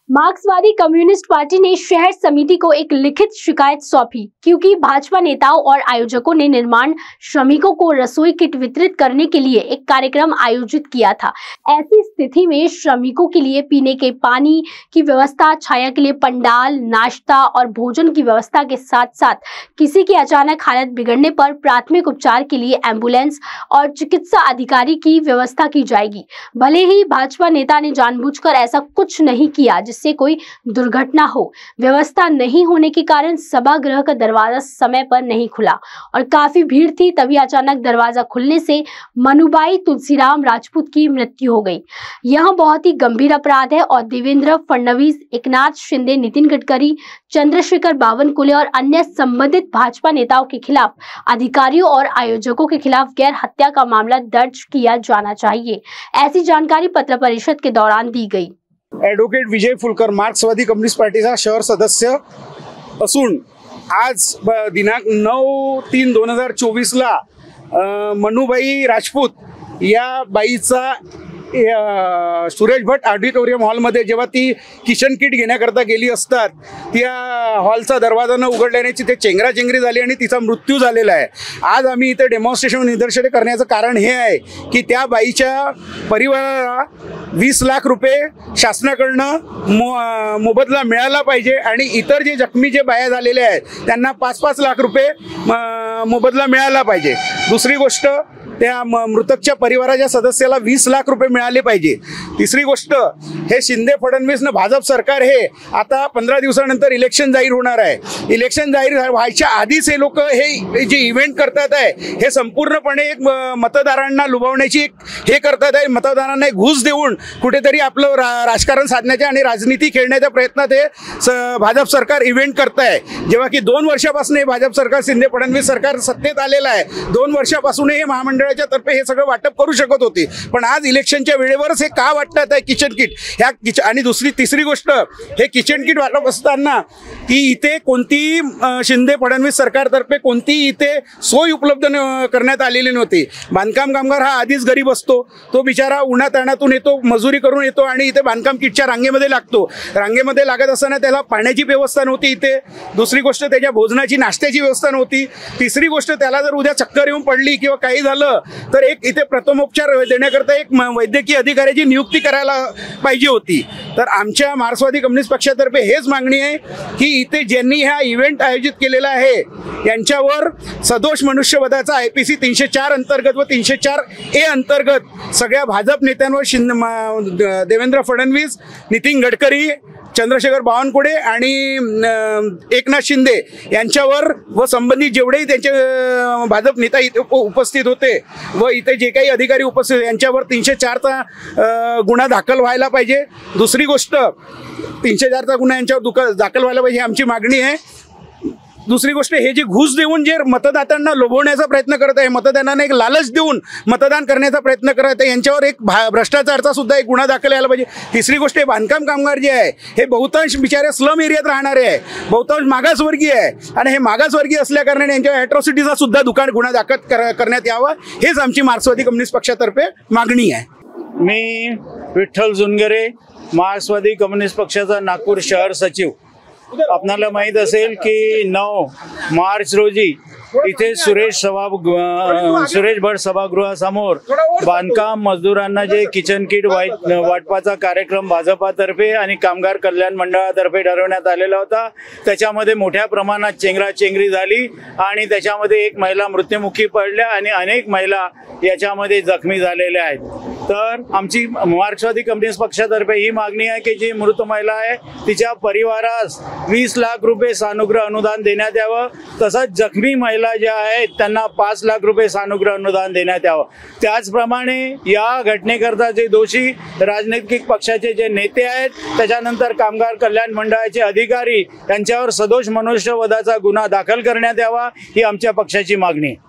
मार्क्सवादी communist party ने शहर समिति को एक लिखित शिकायत सौंपी क्योंकि भाजपा नेताओं और आयोजकों ने निर्माण श्रमिकों को रसोई किट वितरित करने के लिए एक कार्यक्रम आयोजित किया था। ऐसी स्थिति में श्रमिकों के लिए पीने के पानी की व्यवस्था, छाया के लिए पंडाल, नाश्ता और भोजन की व्यवस्था के साथ साथ किसी की अचानक हालत बिगड़ने पर प्राथमिक उपचार के लिए एम्बुलेंस और चिकित्सा अधिकारी की व्यवस्था की जाएगी। भले ही भाजपा नेता ने जानबूझकर ऐसा कुछ नहीं किया जिससे कोई दुर्घटना हो, व्यवस्था नहीं होने के कारण सभागृह का दरवाजा समय पर नहीं खुला और काफी भीड़ थी। तभी अचानक दरवाजा खुलने से मनुबाई तुलसीराम राजपूत की मृत्यु हो गई। यह बहुत ही गंभीर अपराध है और देवेंद्र फडणवीस, एकनाथ शिंदे, नितिन गडकरी, चंद्रशेखर बावनकुले और अन्य संबंधित भाजपा नेताओं के खिलाफ, अधिकारियों और आयोजकों के खिलाफ गैर हत्या का मामला दर्ज किया जाना चाहिए। ऐसी जानकारी पत्र परिषद के दौरान दी गई। ॲडव्होकेट विजय फुलकर मार्क्सवादी कम्युनिस्ट पार्टीचा शहर सदस्य असून आज दिनांक 9/3/2024 ला मनुबाई राजपूत या बाईचा सुरेश भट ऑडिटोरियम हॉलमध्ये जेव्हा ती किचन किट घेण्याकरता गेली असतात त्या हॉलचा दरवाजा न उघडल्याने तिथे चेंगराचेंगरी झाली आणि तिचा मृत्यू झालेला आहे। आज आम्ही इथे डेमॉन्स्ट्रेशन निदर्शने करण्याचं कारण हे आहे की त्या बाईच्या परिवाराला 20 लाख रुपये शासनाकडनं मोबदला मिळाला पाहिजे आणि इतर जे जखमी जे बाया झालेले आहेत त्यांना 5-5 लाख रुपये मोबदला मिळाला पाहिजे। दुसरी गोष्ट, त्या मृतकच्या परिवाराच्या सदस्याला 20 लाख रुपये मिळाले पाहिजे। तिसरी गोष्ट, हे शिंदे फडणवीस न भाजप सरकार हे आता 15 दिवसानंतर इलेक्शन जाहीर होणार आहे। इलेक्शन जाहीर व्हायच्या आधीच हे लोक हे जे इव्हेंट करतात आहे हे संपूर्णपणे एक मतदारांना लुभावण्याची एक हे करतात आहे। मतदारांना एक घूस देऊन कुठेतरी आपलं राजकारण साधण्याच्या आणि राजनीती खेळण्याच्या प्रयत्नात हे भाजप सरकार इव्हेंट करत आहे। जेव्हा की 2 वर्षापासून हे भाजप सरकार, शिंदे फडणवीस सरकार सत्तेत आलेलं आहे। 2 वर्षापासून हे महामंडळाच्या तर्फे हे सगळं वाटप करू शकत होते, पण आज इलेक्शनच्या वेळेवरच हे का वाटतात आहे किचन किट ह्या आणि तिसरी गोष्ट, हे किचन किट वाटप असताना की इथे कोणती शिंदे फडणवीस सरकारतर्फे कोणती इथे सोय उपलब्ध करण्यात आलेली नव्हती। बांधकाम कामगार हा आधीच गरीब असतो, तो बिचारा उन्हाताणातून येतो, मजुरी करून येतो आणि इथे बांधकाम किटच्या रांगेमध्ये लागतो। रांगेमध्ये लागत असताना त्याला पाण्याची व्यवस्था नव्हती इथे। दुसरी गोष्ट, त्याच्या भोजनाची, नाश्त्याची व्यवस्था नव्हती। तिसरी गोष्ट, त्याला जर उद्या चक्कर येऊन पडली किंवा काही झालं तर एक इथे प्रथमोपचार देण्याकरता एक वैद्यकीय अधिकाऱ्याची नियुक्ती करायला पाहिजे होती। तर आमच्या मार्क्सवादी कम्युनिस्ट पक्षातर्फे हेच मागणी आहे की इथे ज्यांनी हा इव्हेंट आयोजित केलेला आहे यांच्यावर सदोष मनुष्यवधाचा IPC 304 अंतर्गत व 304A अंतर्गत सगळ्या भाजप नेत्यांवर देवेंद्र फडणवीस, नितिन गडकरी, चंद्रशेखर बावनकुळे आणि एकनाथ शिंदे यांच्यावर व संबंधित जेवढेही त्यांचे भाजप नेता इथे उपस्थित होते व इथे जे काही अधिकारी उपस्थित यांच्यावर 304चा गुन्हा दाखल व्हायला पाहिजे। दुसरी गोष्ट, 304चा गुन्हा यांच्यावर दाखल व्हायला पाहिजे, आमची मागणी आहे। दुसरी गोष्ट, हे जे घूस देऊन जे मतदात्यांना लोभवण्याचा प्रयत्न करत आहे, मतदारांना एक लालच देऊन मतदान करण्याचा प्रयत्न करत आहे, यांच्यावर एक भ्रष्टाचाराचा सुद्धा एक गुन्हा दाखल व्हायला पाहिजे। तिसरी गोष्ट, बांधकाम कामगार जे आहे हे बहुतांश बिचारे स्लम एरियात राहणारे आहे, बहुतांश मागासवर्गीय आहे आणि हे मागासवर्गीय असल्या कारणाने यांच्या ॲट्रॉसिटीचा सुद्धा गुन्हा दाखल करण्यात यावा, हेच आमची मार्क्सवादी कम्युनिस्ट पक्षातर्फे मागणी आहे। मी विठ्ठल जुनगरे, मार्क्सवादी कम्युनिस्ट पक्षाचा नागपूर शहर सचिव। आपल्याला माहित असेल की 9 मार्च रोजी इथे सुरेश भट सभागृहासमोर बांधकाम मजदूरांना जे किचन किट वाटपाचा कार्यक्रम भाजपातर्फे आणि कामगार कल्याण मंडळातर्फे ठरवण्यात आलेला होता। त्याच्यामध्ये मोठ्या प्रमाणात चेंगराचेंगरी झाली आणि त्याच्यामध्ये एक महिला मृत्युमुखी पडल्या आणि अनेक महिला याच्यामध्ये जखमी झालेल्या आहेत। तर आमची मार्क्सवादी कम्युनिस्ट पक्षातर्फे ही मागणी आहे की जी मृत महिला आहे तिच्या परिवारास 20 लाख रुपये सानुग्रह अनुदान देण्यात यावं, तसंच जखमी महिला ज्या आहेत त्यांना 5 लाख रुपये सानुग्रह अनुदान देण्यात यावं। त्याचप्रमाणे या घटनेकरता जे दोषी राजनैतिक पक्षाचे जे नेते आहेत, त्याच्यानंतर कामगार कल्याण मंडळाचे अधिकारी यांच्यावर सदोष मनुष्यवधाचा गुन्हा दाखल करण्यात यावा, ही आमच्या पक्षाची मागणी आहे।